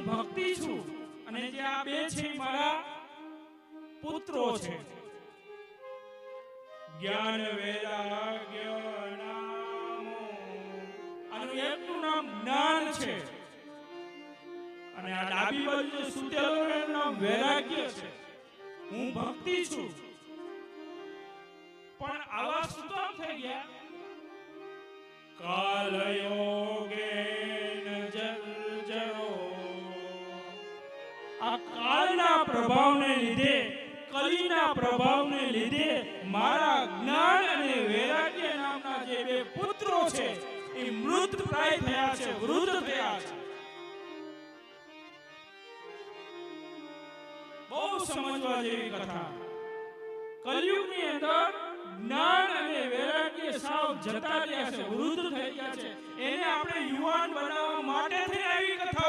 ભક્તિ છું અને જે આ બે છે મારા પુત્રો છે. જ્ઞાન વૈરાગ્ય નામો, આનું એકનું નામ જ્ઞાન છે અને આ ડાબી બાજુ જે સુતેલો એનું નામ વૈરાગ્ય છે. હું ભક્તિ છું પણ આવા સુતમ થઈ ગયા. કાલયોગેન જર્જરો, આ કાળના પ્રભાવને લીધે, કલીના પ્રભાવને લીધે મારા જ્ઞાન અને વૈરાગ્ય નામના જે બે પુત્રો છે એ મૃત પ્રાય થયા છે, વૃદ્ધ થયા છે. બહુ સમજવા જેવી કથા. કલયુગની અંદર જ્ઞાન અને વૈરાગ્ય સાવ જતા રહ્યા છે, વૃદ્ધ થઈ ગયા છે. એને આપણે યુવાન બનાવવા